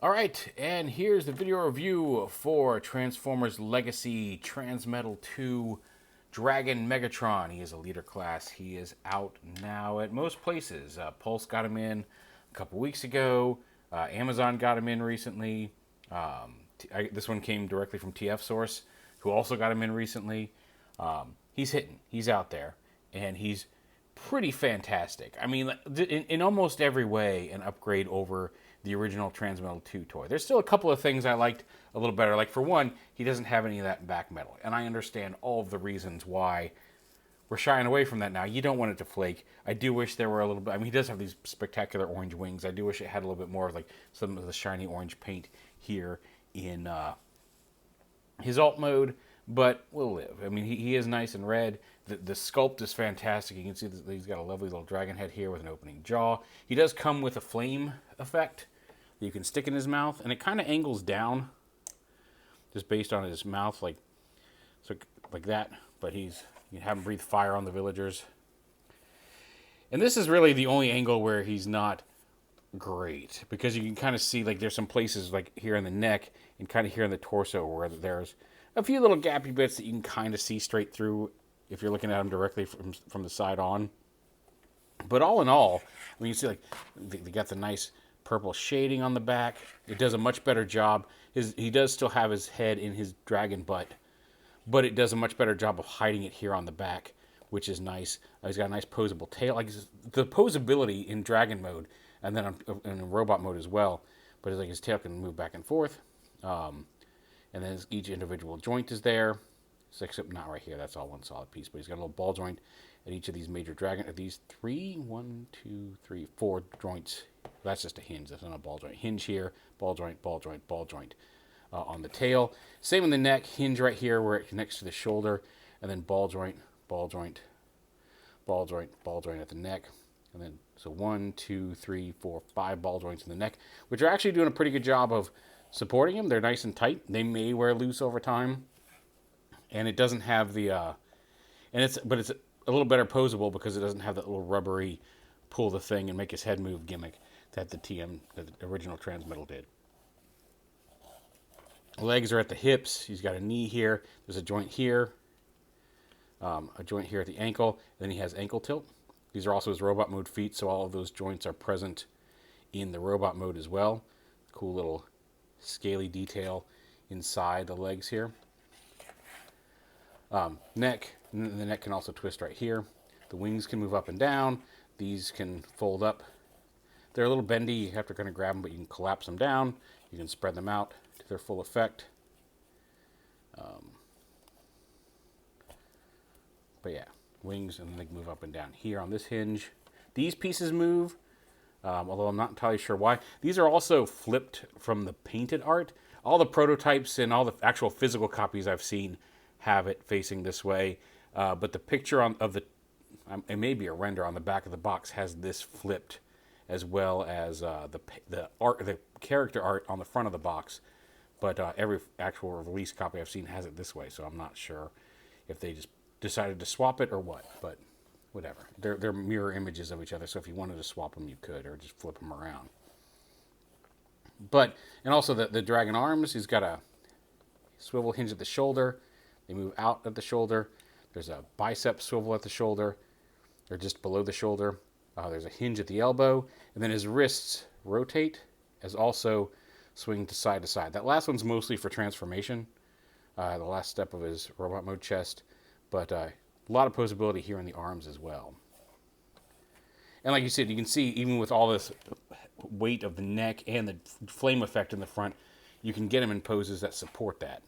Alright, and here's the video review for Transformers Legacy Transmetal 2 Dragon Megatron. He is a leader class. He is out now at most places. Pulse got him in a couple weeks ago. Amazon got him in recently. This one came directly from TF Source, who also got him in recently. He's hitting. He's out there. And he's pretty fantastic. I mean, in almost every way, an upgrade over the original Transmetal 2 toy. There's still a couple of things I liked a little better. Like, for one, he doesn't have any of that back metal. And I understand all of the reasons why we're shying away from that now. You don't want it to flake. I do wish there were a little bit... I mean, he does have these spectacular orange wings. I do wish it had a little bit more of, like, some of the shiny orange paint here in his alt mode. But we'll live. I mean, he is nice and red. The sculpt is fantastic. You can see that he's got a lovely little dragon head here with an opening jaw. He does come with a flame effect that you can stick in his mouth, and it kind of angles down just based on his mouth, like that. But you can have him breathe fire on the villagers. And this is really the only angle where he's not great, because you can kind of see, like, there's some places like here in the neck and kind of here in the torso where there's a few little gappy bits that you can kind of see straight through if you're looking at him directly from the side on. But all in all, I mean, you see, like, they got the nice purple shading on the back. It does a much better job. He does still have his head in his dragon butt, but it does a much better job of hiding it here on the back, which is nice. He's got a nice posable tail. Like, the posability in dragon mode, and then in robot mode as well. But it's like his tail can move back and forth. And then each individual joint is there. Except not right here. That's all one solid piece. But he's got a little ball joint at each of these major dragon... These four joints. That's just a hinge. That's not a ball joint. Hinge here. Ball joint, ball joint, ball joint on the tail. Same in the neck. Hinge right here where it connects to the shoulder. And then ball joint, ball joint, ball joint, ball joint at the neck. And then, so 1, 2, 3, 4, 5 ball joints in the neck, which are actually doing a pretty good job of supporting him. They're nice and tight. They may wear loose over time. And it doesn't have the, but it's a little better posable because it doesn't have that little rubbery pull the thing and make his head move gimmick that the original Transmetal did. Legs are at the hips. He's got a knee here. There's a joint here. A joint here at the ankle. Then he has ankle tilt. These are also his robot mode feet, so all of those joints are present in the robot mode as well. Cool little scaly detail inside the legs here. Neck. The neck can also twist right here. The wings can move up and down. These can fold up. They're a little bendy. You have to kind of grab them, but you can collapse them down. You can spread them out to their full effect. But yeah, wings, and then they can move up and down here on this hinge. These pieces move, although I'm not entirely sure why. These are also flipped from the painted art. All the prototypes and all the actual physical copies I've seen have it facing this way, but the picture it may be a render on the back of the box, has this flipped, as well as the character art on the front of the box. But every actual release copy I've seen has it this way, so I'm not sure if they just decided to swap it or what. But whatever, they're mirror images of each other, so if you wanted to swap them, you could, or just flip them around. And also the dragon arms, he's got a swivel hinge at the shoulder. They move out at the shoulder. There's a bicep swivel at the shoulder, or just below the shoulder. There's a hinge at the elbow. And then his wrists rotate as also swing to side. That last one's mostly for transformation, the last step of his robot mode chest. But a lot of posability here in the arms as well. And like you said, you can see, even with all this weight of the neck and the flame effect in the front, you can get him in poses that support that.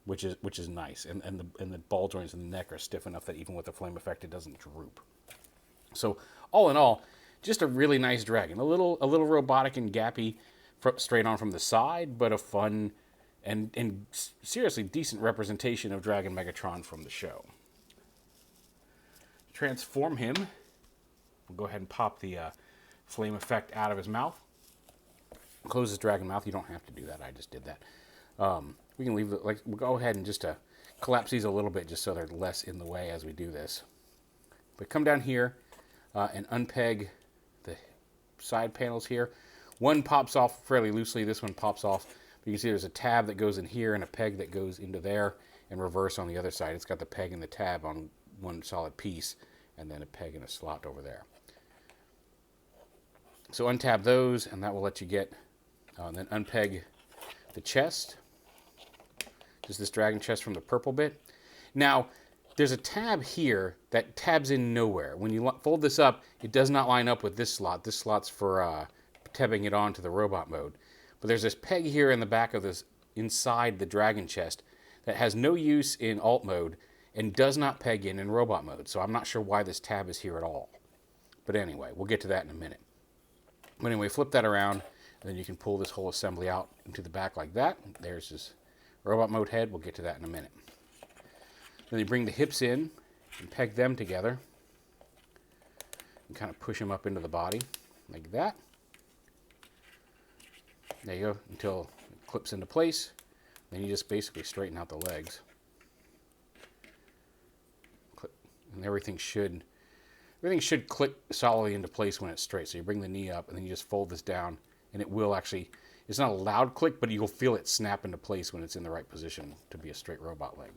Which is nice, and the ball joints in the neck are stiff enough that even with the flame effect, it doesn't droop. So all in all, just a really nice dragon, a little robotic and gappy, straight on from the side, but a fun and seriously decent representation of Dragon Megatron from the show. Transform him. We'll go ahead and pop the flame effect out of his mouth. Close his dragon mouth. You don't have to do that. I just did that. We can leave we'll go ahead and just collapse these a little bit just so they're less in the way as we do this. But come down here and unpeg the side panels here. One pops off fairly loosely. This one pops off. But you can see there's a tab that goes in here and a peg that goes into there, and reverse on the other side. It's got the peg and the tab on one solid piece, and then a peg and a slot over there. So untab those, and that will let you get, and then unpeg the chest. Just this dragon chest from the purple bit. Now, there's a tab here that tabs in nowhere. When you fold this up, it does not line up with this slot. This slot's for tabbing it onto the robot mode. But there's this peg here in the back of this, inside the dragon chest, that has no use in alt mode and does not peg in robot mode. So I'm not sure why this tab is here at all. But anyway, we'll get to that in a minute. But anyway, flip that around, and then you can pull this whole assembly out into the back like that. There's this robot mode head. We'll get to that in a minute. Then you bring the hips in and peg them together and kind of push them up into the body like that. There you go, until it clips into place. Then you just basically straighten out the legs. And everything should click solidly into place when it's straight. So you bring the knee up, and then you just fold this down, and it will actually, it's not a loud click, but you'll feel it snap into place when it's in the right position to be a straight robot leg.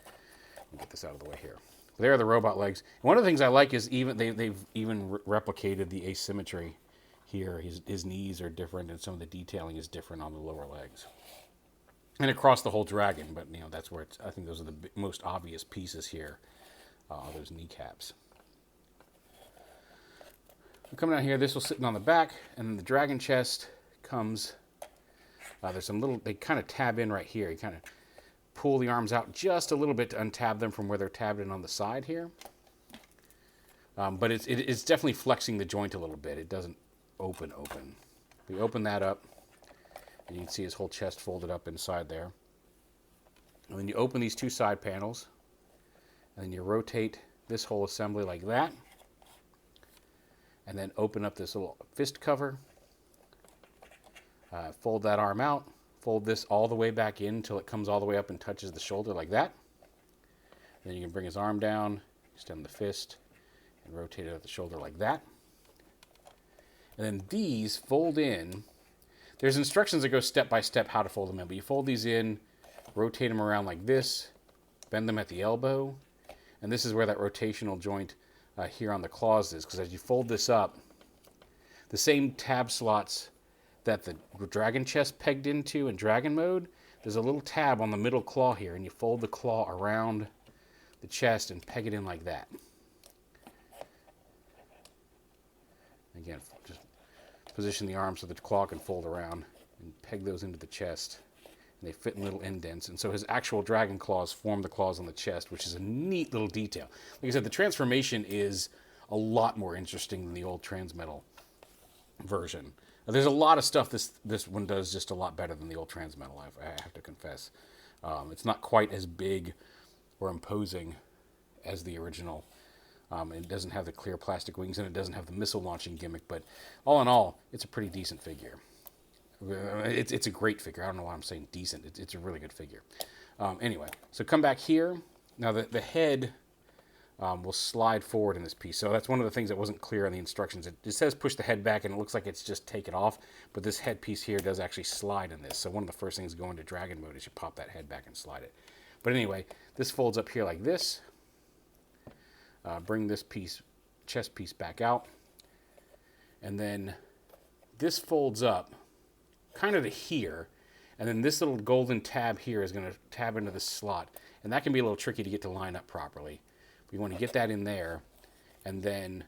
I'll get this out of the way here. There are the robot legs. And one of the things I like is they've even replicated the asymmetry here. His knees are different, and some of the detailing is different on the lower legs. And across the whole dragon, but that's where I think those are the most obvious pieces here, those kneecaps. Coming down here, this will sit on the back, and then the dragon chest comes. There's some little, they kind of tab in right here. You kind of pull the arms out just a little bit to untab them from where they're tabbed in on the side here. But it's definitely flexing the joint a little bit. It doesn't open. We open that up, and you can see his whole chest folded up inside there. And then you open these two side panels, and then you rotate this whole assembly like that. And then open up this little fist cover, fold that arm out, fold this all the way back in until it comes all the way up and touches the shoulder like that. Then you can bring his arm down, extend the fist, and rotate it at the shoulder like that. And then these fold in. There's instructions that go step by step how to fold them in, but you fold these in, rotate them around like this, bend them at the elbow, and this is where that rotational joint here on the claws is, because as you fold this up, the same tab slots that the dragon chest pegged into in dragon mode, there's a little tab on the middle claw here, and you fold the claw around the chest and peg it in like that. Again, just position the arm so the claw can fold around and peg those into the chest. And they fit in little indents, and so his actual dragon claws form the claws on the chest, which is a neat little detail. Like I said, the transformation is a lot more interesting than the old Transmetal version. Now, there's a lot of stuff this one does just a lot better than the old Transmetal, I have to confess. It's not quite as big or imposing as the original. It doesn't have the clear plastic wings, and it doesn't have the missile launching gimmick, but all in all, it's a pretty decent figure. It's a great figure. I don't know why I'm saying decent. It's a really good figure. Anyway, so come back here. Now the head will slide forward in this piece. So that's one of the things that wasn't clear on the instructions. It says push the head back, and it looks like it's just take it off. But this head piece here does actually slide in this. So one of the first things going to dragon mode is you pop that head back and slide it. But anyway, this folds up here like this. Bring this chest piece back out. And then this folds up kind of to here, and then this little golden tab here is going to tab into this slot, and that can be a little tricky to get to line up properly. We want to get that in there, and then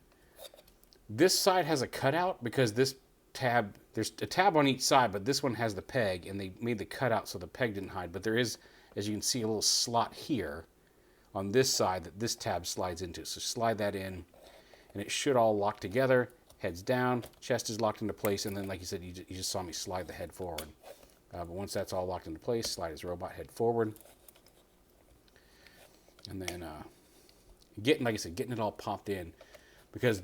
this side has a cutout because this tab, there's a tab on each side, but this one has the peg, and they made the cutout so the peg didn't hide, but there is, as you can see, a little slot here on this side that this tab slides into. So slide that in, and it should all lock together. Head's down, chest is locked into place, and then, like you said, you just saw me slide the head forward. But once that's all locked into place, slide his robot head forward. And then, getting it all popped in, because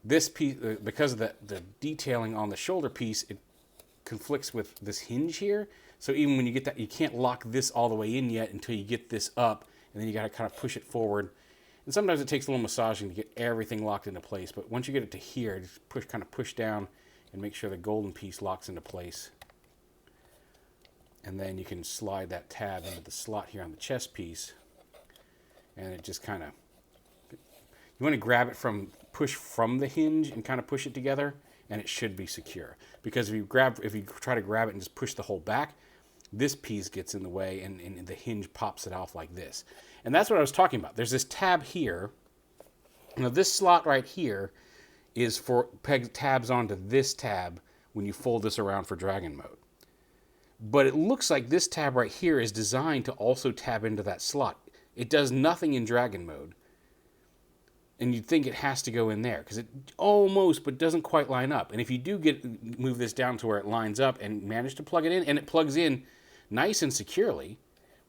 this piece, because of the detailing on the shoulder piece, it conflicts with this hinge here. So even when you get that, you can't lock this all the way in yet until you get this up, and then you got to kind of push it forward. And sometimes it takes a little massaging to get everything locked into place. But once you get it to here, just kind of push down and make sure the golden piece locks into place. And then you can slide that tab into the slot here on the chest piece, and it just kind of, you want to grab it from, push from the hinge and kind of push it together, and it should be secure. Because if you try to grab it and just push the whole back, this piece gets in the way and the hinge pops it off like this. And that's what I was talking about. There's this tab here. Now this slot right here is for peg tabs onto this tab when you fold this around for Dragon mode. But it looks like this tab right here is designed to also tab into that slot. It does nothing in Dragon mode. And you'd think it has to go in there, because it almost, but doesn't quite line up. And if you do move this down to where it lines up and manage to plug it in, and it plugs in nice and securely,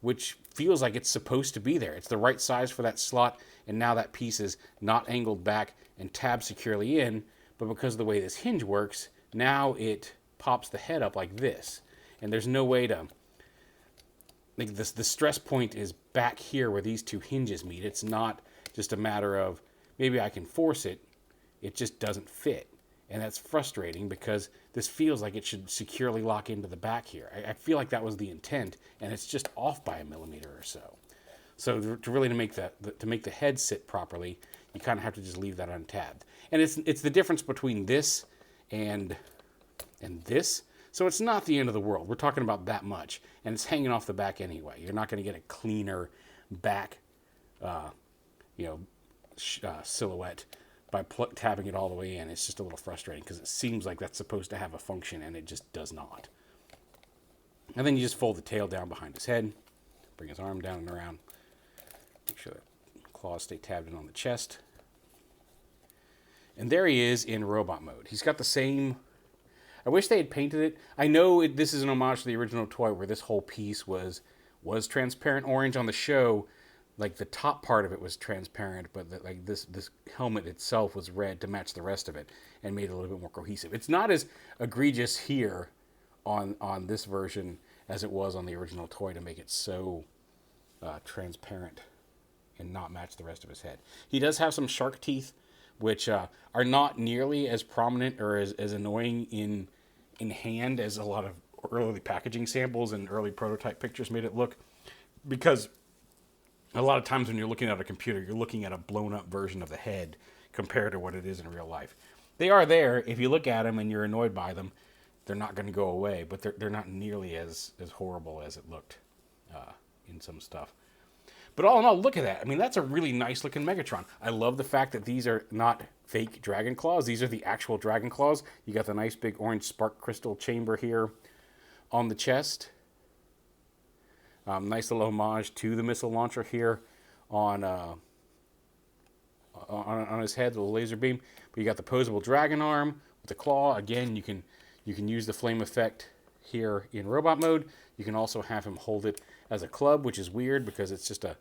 which feels like it's supposed to be there. It's the right size for that slot, and now that piece is not angled back and tabbed securely in, but because of the way this hinge works, now it pops the head up like this. And there's no way to, like the stress point is back here where these two hinges meet. It's not just a matter of, maybe I can force it, it just doesn't fit. And that's frustrating because this feels like it should securely lock into the back here. I feel like that was the intent, and it's just off by 1 millimeter or so. So to really make the head sit properly, you kind of have to just leave that untabbed. And it's the difference between this and this. So it's not the end of the world. We're talking about that much, and it's hanging off the back anyway. You're not going to get a cleaner back, silhouette by tabbing it all the way in. It's just a little frustrating because it seems like that's supposed to have a function, and it just does not. And then you just fold the tail down behind his head, bring his arm down and around, make sure the claws stay tabbed in on the chest. And there he is in robot mode. He's got the same, I wish they had painted it. I know this is an homage to the original toy where this whole piece was transparent orange on the show. Like the top part of it was transparent, but this helmet itself was red to match the rest of it and made it a little bit more cohesive. It's not as egregious here on this version as it was on the original toy to make it so transparent and not match the rest of his head. He does have some shark teeth, which are not nearly as prominent or as annoying in hand as a lot of early packaging samples and early prototype pictures made it look, because a lot of times when you're looking at a computer, you're looking at a blown up version of the head compared to what it is in real life. They are there. If you look at them and you're annoyed by them, they're not going to go away, but they're not nearly as horrible as it looked in some stuff. But all in all, look at that. I mean, that's a really nice looking Megatron. I love the fact that these are not fake dragon claws. These are the actual dragon claws. You got the nice big orange spark crystal chamber here on the chest. Nice little homage to the missile launcher here on his head, the little laser beam. But you got the posable dragon arm with the claw. Again, you can use the flame effect here in robot mode. You can also have him hold it as a club, which is weird because it's just a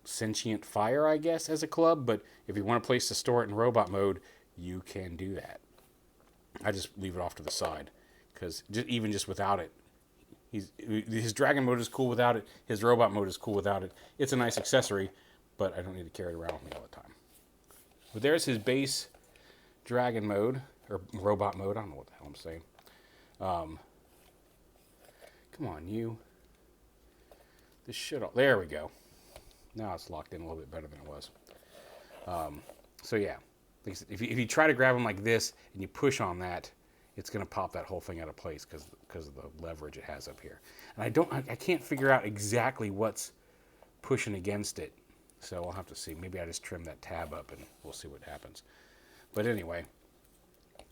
sentient fire, I guess, as a club. But if you want a place to store it in robot mode, you can do that. I just leave it off to the side because even just without it, his dragon mode is cool without it. His robot mode is cool without it. It's a nice accessory, but I don't need to carry it around with me all the time. But there's his base dragon mode, or robot mode. I don't know what the hell I'm saying. Come on, you. This should all... There we go. Now it's locked in a little bit better than it was. So yeah, if you try to grab him like this and you push on that, it's going to pop that whole thing out of place because of the leverage it has up here. And I can't figure out exactly what's pushing against it. So I'll have to see. Maybe I just trim that tab up and we'll see what happens. But anyway,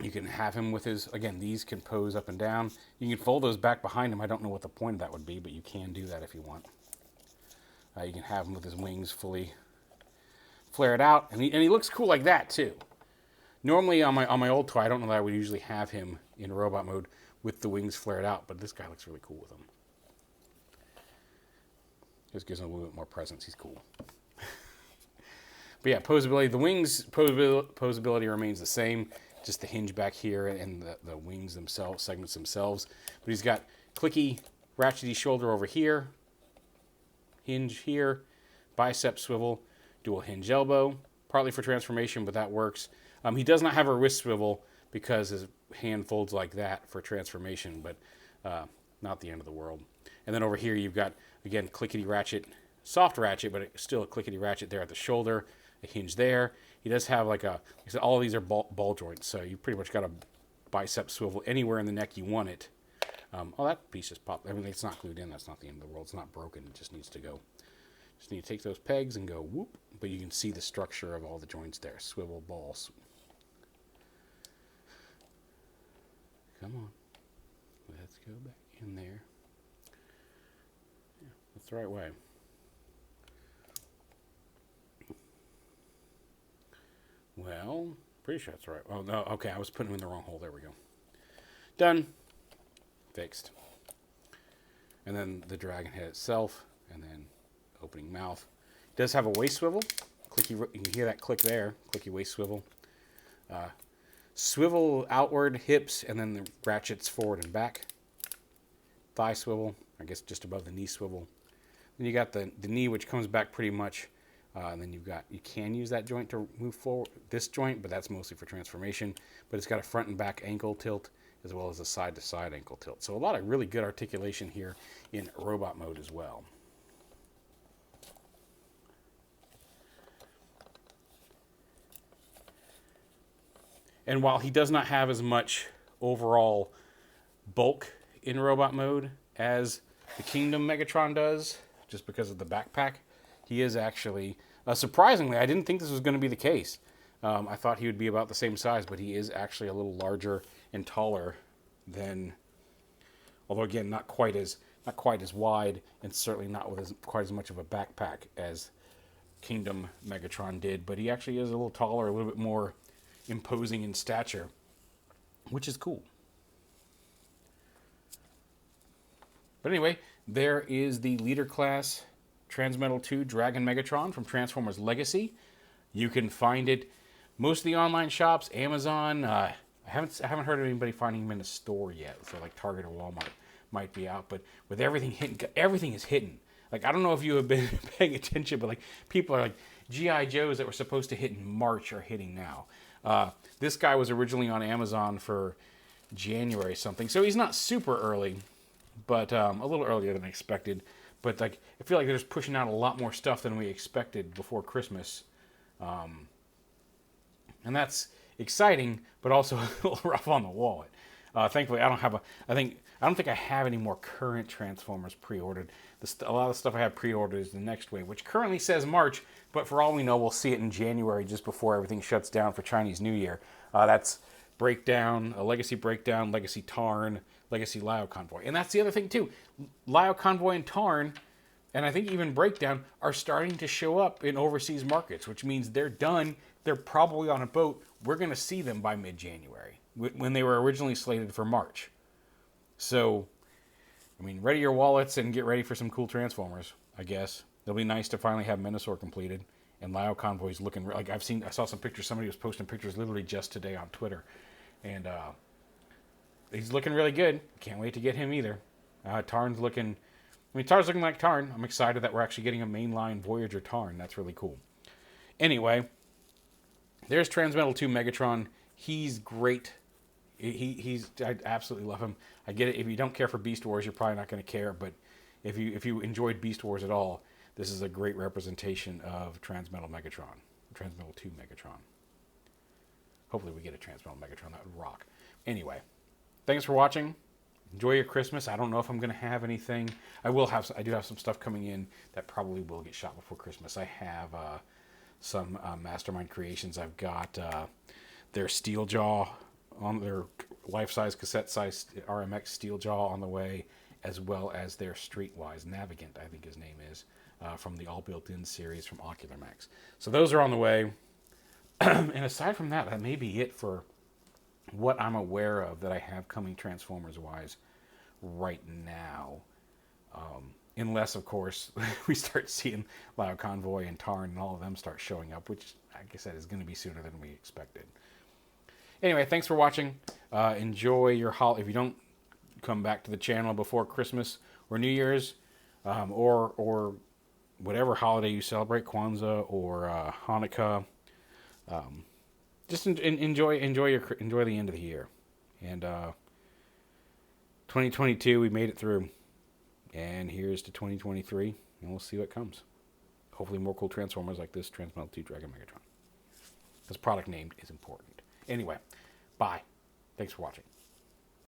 you can have him with his, again, these can pose up and down. You can fold those back behind him. I don't know what the point of that would be, but you can do that if you want. You can have him with his wings fully flared out. And he looks cool like that too. Normally on my old toy, I don't know that I would usually have him in robot mode with the wings flared out, but this guy looks really cool with them. Just gives him a little bit more presence. He's cool. But yeah, posability. The wings posability remains the same. Just the hinge back here and the wings themselves, segments themselves. But he's got clicky, ratchety shoulder over here, hinge here, bicep swivel, dual hinge elbow, partly for transformation, but that works. He does not have a wrist swivel because his hand folds like that for transformation, but not the end of the world. And then over here you've got, again, clickety ratchet, soft ratchet, but it's still a clickety ratchet there at the shoulder, a hinge there. He does have like a, like I said, all of these are ball joints, so you pretty much got a bicep swivel anywhere in the neck you want it. Oh, that piece just popped. I mean, it's not glued in. That's not the end of the world. It's not broken. It just needs to go. Just need to take those pegs and go whoop. But you can see the structure of all the joints there. Swivel balls. Come on. Let's go back in there. Yeah, that's the right way. Well, pretty sure that's right. Oh, no. Okay, I was putting them in the wrong hole. There we go. Done. Fixed. And then the dragon head itself, and then opening mouth. It does have a waist swivel. Clicky, you can hear that click there. Clicky waist swivel. Swivel outward, hips, and then the ratchets forward and back. Thigh swivel, I guess just above the knee swivel. Then you got the knee, which comes back pretty much. And then you can use that joint to move forward, this joint, but that's mostly for transformation. But it's got a front and back ankle tilt, as well as a side-to-side ankle tilt. So a lot of really good articulation here in robot mode as well. And while he does not have as much overall bulk in robot mode as the Kingdom Megatron does, just because of the backpack, he is actually, surprisingly, I didn't think this was going to be the case. I thought he would be about the same size, but he is actually a little larger and taller than, although again, not quite as wide, and certainly not with quite as much of a backpack as Kingdom Megatron did. But he actually is a little taller, a little bit more imposing in stature, which is cool. But anyway, there is the Leader Class Transmetal 2 Dragon Megatron from Transformers Legacy. You can find it most of the online shops, Amazon. I haven't heard of anybody finding them in a store yet. So like Target or Walmart might be out, but with everything hitting, everything is hidden. Like, I don't know if you have been paying attention, but like people are like, G.I. Joes that were supposed to hit in March are hitting now. This guy was originally on Amazon for January something, so he's not super early, but a little earlier than expected. But like, I feel like they're just pushing out a lot more stuff than we expected before Christmas, and that's exciting, but also a little rough on the wallet. Thankfully, I don't think I have any more current Transformers pre-ordered. A lot of the stuff I have pre-ordered is the next wave, which currently says March, but for all we know, we'll see it in January, just before everything shuts down for Chinese New Year. That's Breakdown, a Legacy Breakdown, Legacy Tarn, Legacy Lao Convoy. And that's the other thing, too. Lao Convoy and Tarn, and I think even Breakdown, are starting to show up in overseas markets, which means they're done. They're probably on a boat. We're going to see them by mid-January, when they were originally slated for March. So, I mean, ready your wallets and get ready for some cool Transformers, I guess. It'll be nice to finally have Menasor completed. And Lao Convoy's looking, like I saw some pictures, somebody was posting pictures literally just today on Twitter. And he's looking really good. Can't wait to get him either. Tarn's looking like Tarn. I'm excited that we're actually getting a mainline Voyager Tarn. That's really cool. Anyway, there's Transmetal 2 Megatron. He's great. I absolutely love him. I get it. If you don't care for Beast Wars, you're probably not going to care. But if you enjoyed Beast Wars at all, this is a great representation of Transmetal Megatron. Transmetal 2 Megatron. Hopefully we get a Transmetal Megatron. That would rock. Anyway, thanks for watching. Enjoy your Christmas. I don't know if I'm going to have anything. I do have some stuff coming in that probably will get shot before Christmas. I have some Mastermind Creations. I've got their Steel Jaw, on their life-size, cassette-size RMX Steel Jaw on the way, as well as their Streetwise Navigant, I think his name is, from the All Built-In series from Ocular Max. So those are on the way. And aside from that, that may be it for what I'm aware of that I have coming Transformers-wise right now. Unless, of course, we start seeing Lao Convoy and Tarn and all of them start showing up, which, like I said, is going to be sooner than we expected. Anyway, thanks for watching. Enjoy your holiday. If you don't come back to the channel before Christmas or New Year's, or whatever holiday you celebrate, Kwanzaa or Hanukkah, just enjoy the end of the year. And 2022, we made it through. And here's to 2023, and we'll see what comes. Hopefully more cool Transformers like this Transmetal 2 Dragon Megatron. This product named is important. Anyway, bye. Thanks for watching.